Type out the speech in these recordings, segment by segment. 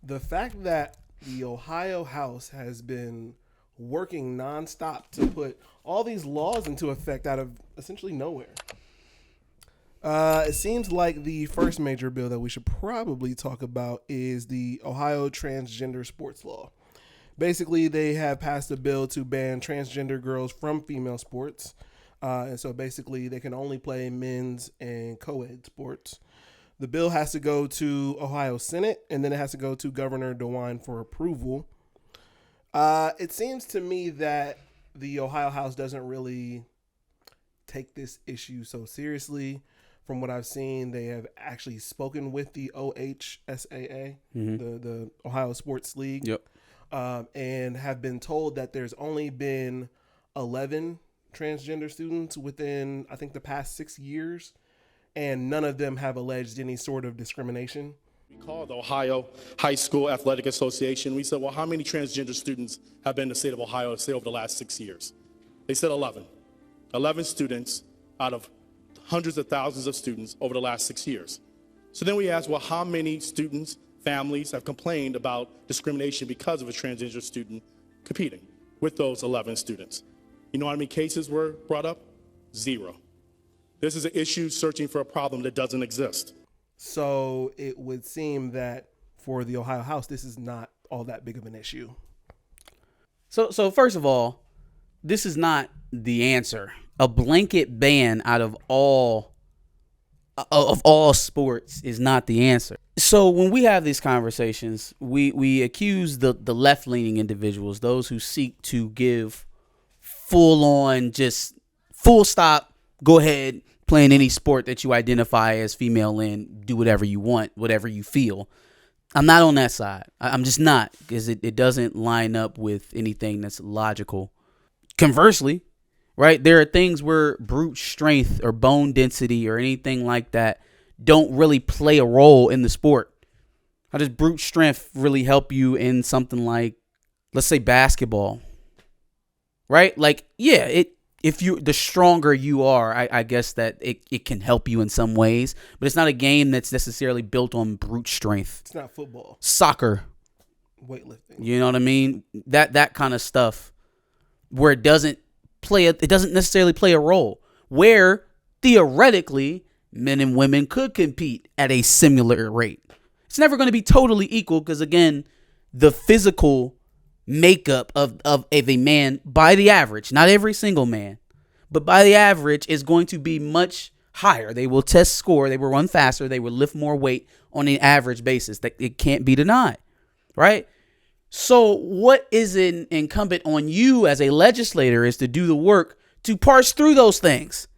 The fact that the Ohio House has been working nonstop to put all these laws into effect out of essentially nowhere. It seems like the first major bill that we should probably talk about is the Ohio Transgender Sports Law. Basically, they have passed a bill to ban transgender girls from female sports. And so basically, they can only play men's and co-ed sports. The bill has to go to Ohio Senate, and then it has to go to Governor DeWine for approval. It seems to me that the Ohio House doesn't really take this issue so seriously. From what I've seen, they have actually spoken with the OHSAA, the Ohio Sports League, and have been told that there's only been 11 transgender students within, I think, the past 6 years, and none of them have alleged any sort of discrimination. We called the Ohio High School Athletic Association. We said, well, how many transgender students have been in the state of Ohio, say, over the last 6 years? They said 11. 11 students out of hundreds of thousands of students over the last 6 years. So then we asked, well, how many students, families have complained about discrimination because of a transgender student competing with those 11 students? You know how many cases were brought up? 0. This is an issue searching for a problem that doesn't exist. So it would seem that for the Ohio House, this is not all that big of an issue. So first of all, this is not the answer. A blanket ban out of all sports is not the answer. So when we have these conversations, we accuse the left-leaning individuals, those who seek to give full-on, just full stop, go ahead, play in any sport that you identify as female in, do whatever you want, whatever you feel. I'm not on that side. I'm just not, because it doesn't line up with anything that's logical. Conversely, right, there are things where brute strength or bone density or anything like that don't really play a role in the sport. How does brute strength really help you in something like, let's say, basketball? Right? Like, yeah, the stronger you are, I guess that it can help you in some ways, but it's not a game that's necessarily built on brute strength. It's not football. Soccer. Weightlifting. You know what I mean? That kind of stuff where it doesn't necessarily play a role, where theoretically men and women could compete at a similar rate. It's never going to be totally equal because, again, the physical makeup of a man, by the average, not every single man, but by the average, is going to be much higher. They will test score, they will run faster, they will lift more weight on an average basis. That it can't be denied, right? So what is incumbent on you as a legislator is to do the work to parse through those things,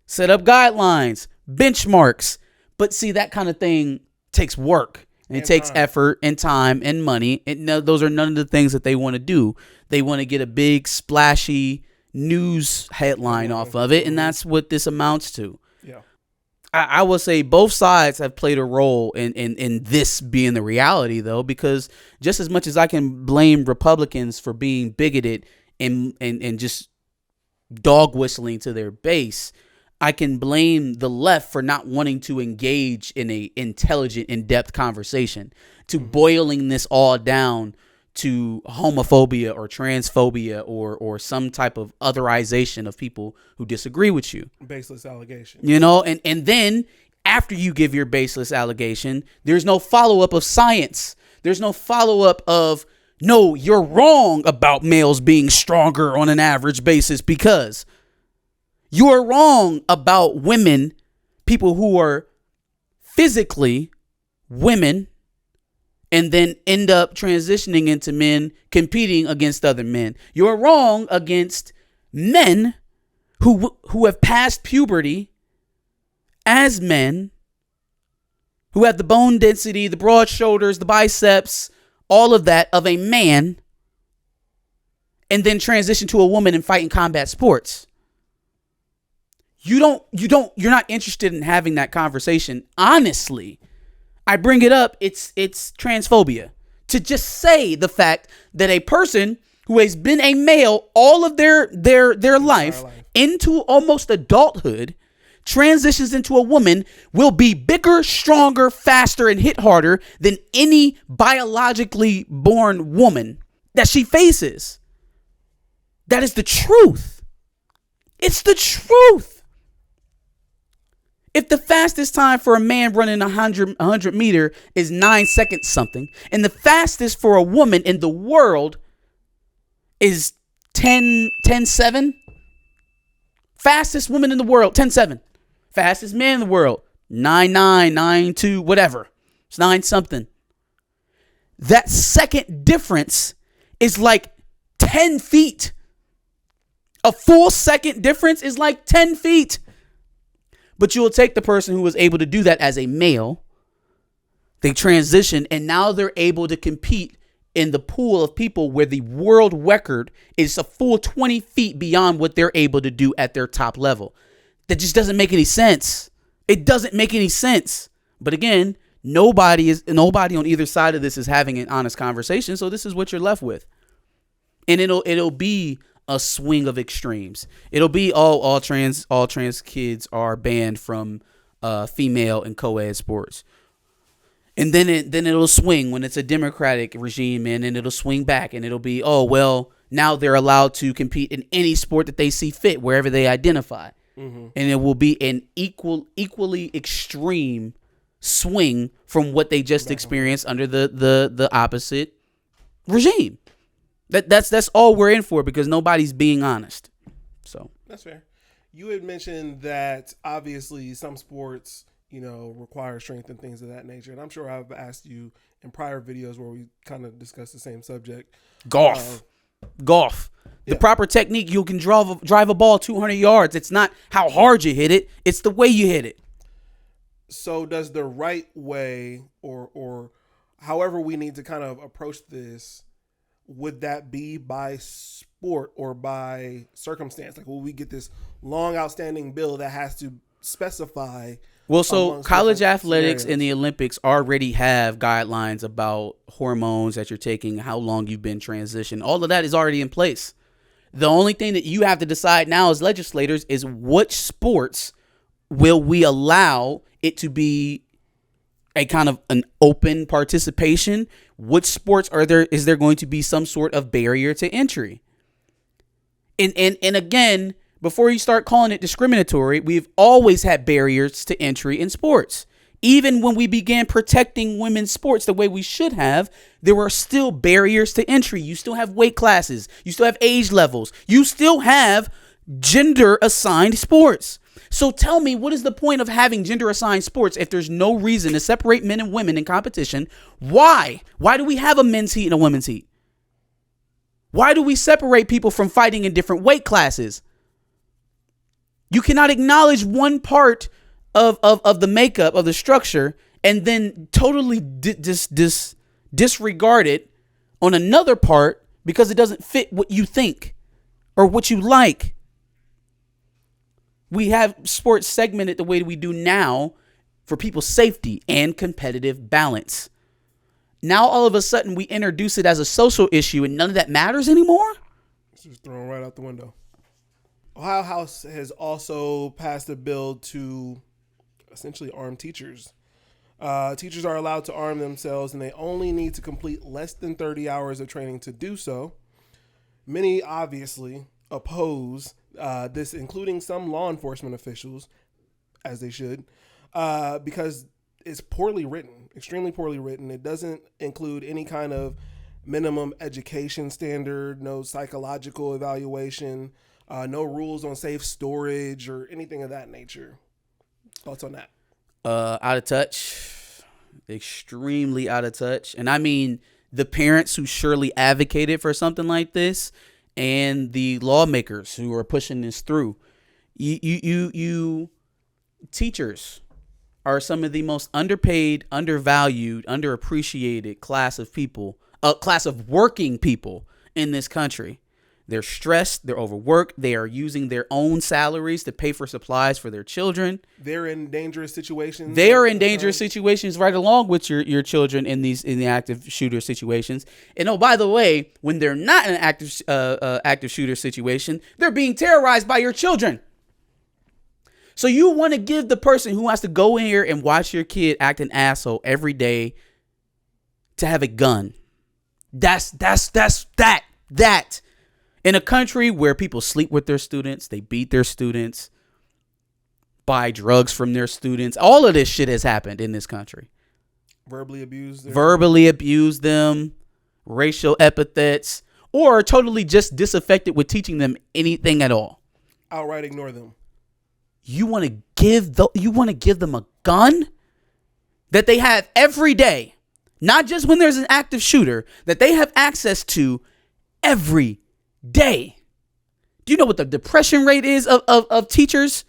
set up guidelines, benchmarks. But see, that kind of thing takes work. And it takes effort and time and money. And those are none of the things that they want to do. They want to get a big, splashy news headline off of it. And that's what this amounts to. Yeah. I will say both sides have played a role in this being the reality, though, because just as much as I can blame Republicans for being bigoted and just dog whistling to their base, I can blame the left for not wanting to engage in a intelligent, in-depth conversation, to boiling this all down to homophobia or transphobia or some type of otherization of people who disagree with you. Baseless allegation. You know, and then after you give your baseless allegation, there's no follow-up of science. There's no follow-up of, no, you're wrong about males being stronger on an average basis because you are wrong about women, people who are physically women and then end up transitioning into men competing against other men. You're wrong against men who have passed puberty as men, who have the bone density, the broad shoulders, the biceps, all of that of a man, and then transition to a woman and fight in combat sports. You're not interested in having that conversation. Honestly, I bring it up. It's transphobia to just say the fact that a person who has been a male all of their life into almost adulthood transitions into a woman will be bigger, stronger, faster, and hit harder than any biologically born woman that she faces. That is the truth. It's the truth. If the fastest time for a man running 100 meter is 9 seconds something, and the fastest for a woman in the world is 10:7, fastest woman in the world, 10:7. Fastest man in the world, 9:9, 9:2, whatever. It's 9 something. That second difference is like 10 feet. A full second difference is like 10 feet. But you will take the person who was able to do that as a male. They transition, and now they're able to compete in the pool of people where the world record is a full 20 feet beyond what they're able to do at their top level. That just doesn't make any sense. It doesn't make any sense. But again, nobody on either side of this is having an honest conversation. So this is what you're left with. And it'll be a swing of extremes. It'll be all trans kids are banned from female and co-ed sports. And then it'll swing when it's a Democratic regime, and then it'll swing back, and it'll be, now they're allowed to compete in any sport that they see fit, wherever they identify. Mm-hmm. And it will be an equally extreme swing from what they just experienced under the opposite regime. That's all we're in for, because nobody's being honest. So that's fair. You had mentioned that obviously some sports, require strength and things of that nature. And I'm sure I've asked you in prior videos where we kind of discussed the same subject. Golf. The proper technique, you can drive a ball 200 yards. It's not how hard you hit it. It's the way you hit it. So does the right way or however we need to kind of approach this, would that be by sport or by circumstance? Like, will we get this long outstanding bill that has to specify? Well, so college athletics and the Olympics already have guidelines about hormones that you're taking, how long you've been transitioned. All of that is already in place. The only thing that you have to decide now as legislators is which sports will we allow it to be a kind of an open participation. Which sports is there going to be some sort of barrier to entry? And again, before you start calling it discriminatory, we've always had barriers to entry in sports. Even when we began protecting women's sports the way we should have, there were still barriers to entry. You still have weight classes. You still have age levels. You still have gender assigned sports. So tell me, what is the point of having gender assigned sports if there's no reason to separate men and women in competition? Why? Why do we have a men's heat and a women's heat? Why do we separate people from fighting in different weight classes? You cannot acknowledge one part of the makeup of the structure and then totally disregard it on another part because it doesn't fit what you think or what you like. We have sports segmented the way we do now for people's safety and competitive balance. Now, all of a sudden, we introduce it as a social issue and none of that matters anymore? It's just thrown right out the window. Ohio House has also passed a bill to essentially arm teachers. Teachers are allowed to arm themselves, and they only need to complete less than 30 hours of training to do so. Many obviously oppose this, including some law enforcement officials, as they should, because it's poorly written, extremely poorly written. It doesn't include any kind of minimum education standard, no psychological evaluation, no rules on safe storage or anything of that nature. Thoughts on that? Out of touch, extremely out of touch. And I mean, the parents who surely advocated for something like this and the lawmakers who are pushing this through, you teachers are some of the most underpaid, undervalued, underappreciated class of people, a class of working people in this country. They're stressed. They're overworked. They are using their own salaries to pay for supplies for their children. They're in dangerous situations. They are in dangerous situations right along with your children in the active shooter situations. And oh, by the way, when they're not in an active shooter situation, they're being terrorized by your children. So you want to give the person who has to go in here and watch your kid act an asshole every day to have a gun. That's that. In a country where people sleep with their students, they beat their students, buy drugs from their students. All of this shit has happened in this country. Verbally abuse them, racial epithets, or totally just disaffected with teaching them anything at all. Outright ignore them. You want to give them a gun that they have every day, not just when there's an active shooter, that they have access to every day. Do you know what the depression rate is of teachers?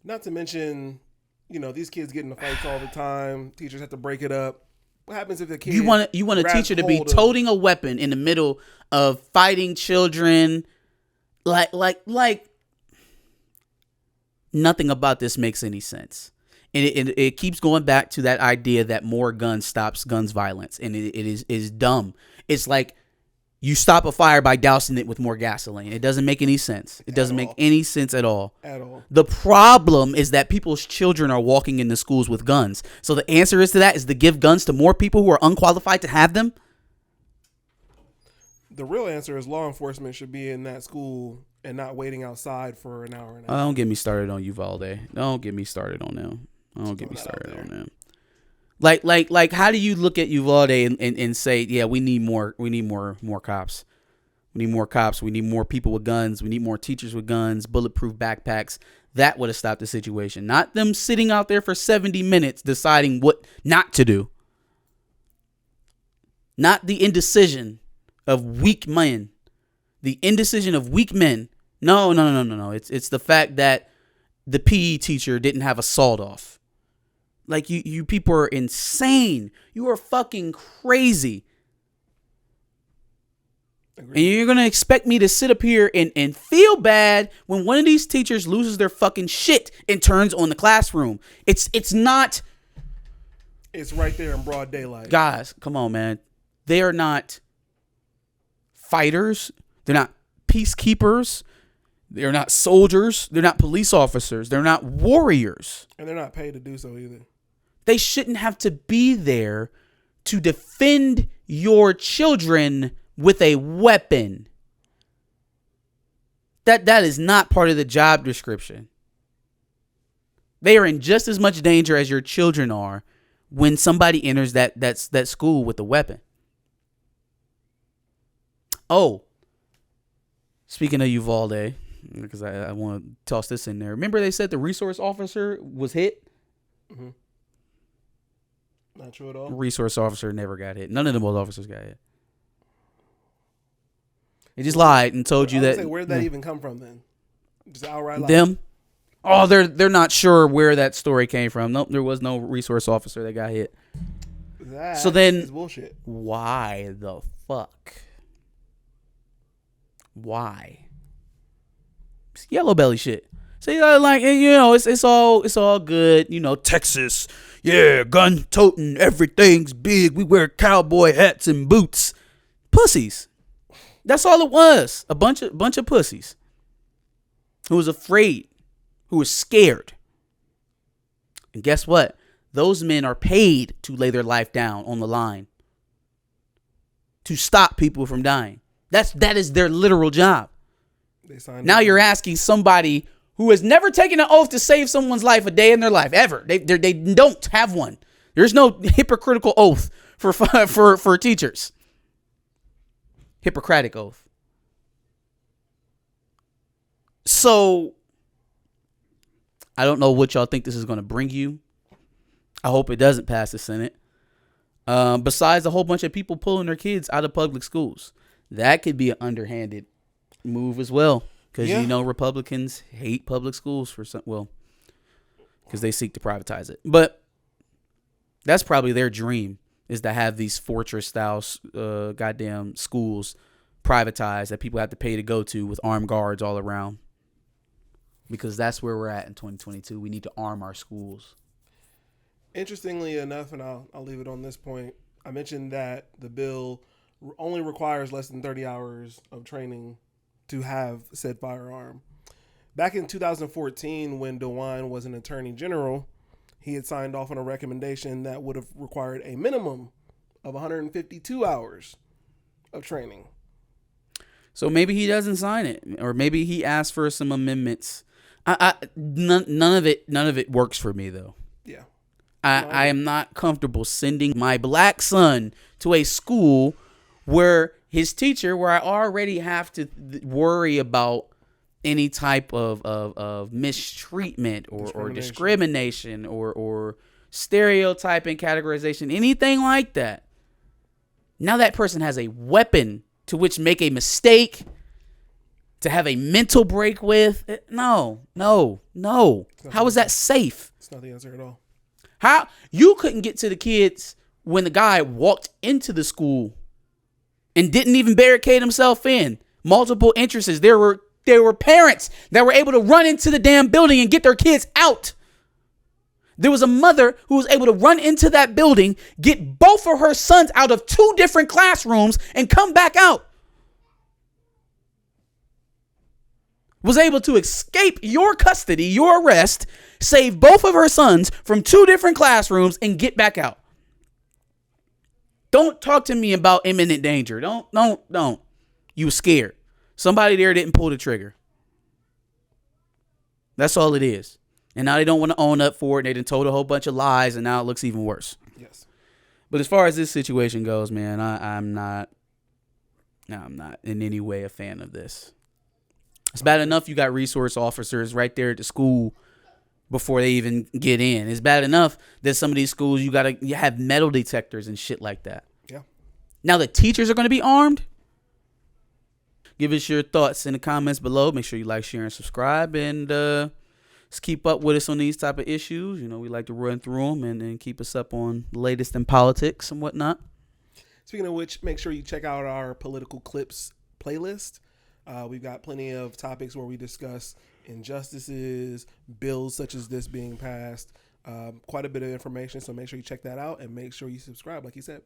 Not to mention, these kids get into fights all the time. Teachers have to break it up. What happens if the kid you want a teacher to be toting a weapon in the middle of fighting children? Like nothing about this makes any sense. And it keeps going back to that idea that more guns stops guns violence. And it is dumb. It's like you stop a fire by dousing it with more gasoline. It doesn't make any sense. It doesn't make any sense at all. At all. The problem is that people's children are walking into schools with guns. So the answer is to give guns to more people who are unqualified to have them. The real answer is law enforcement should be in that school and not waiting outside for an hour and a half. Don't get me started on Uvalde. Don't get me started on them. Don't get me started on them. Like, how do you look at Uvalde and say, yeah, we need more cops. We need more cops. We need more people with guns. We need more teachers with guns, bulletproof backpacks. That would have stopped the situation. Not them sitting out there for 70 minutes deciding what not to do. Not the indecision of weak men. The indecision of weak men. No. It's the fact that the PE teacher didn't have a sawed off. Like, you people are insane. You are fucking crazy. Agreed. And you're going to expect me to sit up here and feel bad when one of these teachers loses their fucking shit and turns on the classroom. It's not. It's right there in broad daylight. Guys, come on, man. They are not fighters. They're not peacekeepers. They're not soldiers. They're not police officers. They're not warriors. And they're not paid to do so either. They shouldn't have to be there to defend your children with a weapon. That is not part of the job description. They are in just as much danger as your children are when somebody enters that school with a weapon. Oh, speaking of Uvalde, because I want to toss this in there. Remember they said the resource officer was hit? Mm-hmm. Not true at all. Resource officer never got hit. None of them officers got hit. They just lied and told you that. Where did that even come from then? Just outright lie. Them? Oh, they're not sure where that story came from. Nope, there was no resource officer that got hit. That so then, is bullshit. Why the fuck? Why? It's yellow belly shit. See, it's all good. Texas, yeah, gun toting, everything's big. We wear cowboy hats and boots. Pussies. That's all it was. A bunch of pussies who was afraid, who was scared. And guess what? Those men are paid to lay their life down on the line to stop people from dying. That is their literal job. Now you're asking somebody who has never taken an oath to save someone's life a day in their life ever. They don't have one. There's no hypocritical oath for teachers. Hippocratic oath. So I don't know what y'all think this is going to bring you. I hope it doesn't pass the Senate. Besides a whole bunch of people pulling their kids out of public schools, that could be an underhanded move as well. Because, Republicans hate public schools because they seek to privatize it. But that's probably their dream, is to have these fortress-style goddamn schools privatized that people have to pay to go to with armed guards all around. Because that's where we're at in 2022. We need to arm our schools. Interestingly enough, and I'll leave it on this point, I mentioned that the bill only requires less than 30 hours of training to have said firearm. Back in 2014, when DeWine was an attorney general, he had signed off on a recommendation that would have required a minimum of 152 hours of training. So maybe he doesn't sign it, or maybe he asked for some amendments. None of it works for me though. Yeah. I am not comfortable sending my black son to a school where his teacher, where I already have to worry about any type of mistreatment or discrimination or stereotyping, categorization, anything like that. Now that person has a weapon to which make a mistake, to have a mental break with. No. How is that safe? It's not the answer at all. How you couldn't get to the kids when the guy walked into the school and didn't even barricade himself in. Multiple entrances. There were parents that were able to run into the damn building and get their kids out. There was a mother who was able to run into that building, get both of her sons out of 2 different classrooms and come back out. Was able to escape your custody, your arrest, save both of her sons from 2 different classrooms and get back out. Don't talk to me about imminent danger. Don't. You were scared. Somebody there didn't pull the trigger. That's all it is. And now they don't want to own up for it. They done told a whole bunch of lies, and now it looks even worse. Yes. But as far as this situation goes, man, I'm not in any way a fan of this. It's bad enough you got resource officers right there at the school before they even get in. It's bad enough that some of these schools you have metal detectors and shit like that. Yeah. Now the teachers are going to be armed. Give us your thoughts in the comments below. Make sure you like, share, and subscribe, and let's keep up with us on these type of issues. You know, we like to run through them and keep us up on the latest in politics and whatnot. Speaking of which, make sure you check out our political clips playlist. We've got plenty of topics where we discuss injustices, bills such as this being passed, quite a bit of information. So make sure you check that out and make sure you subscribe, like you said.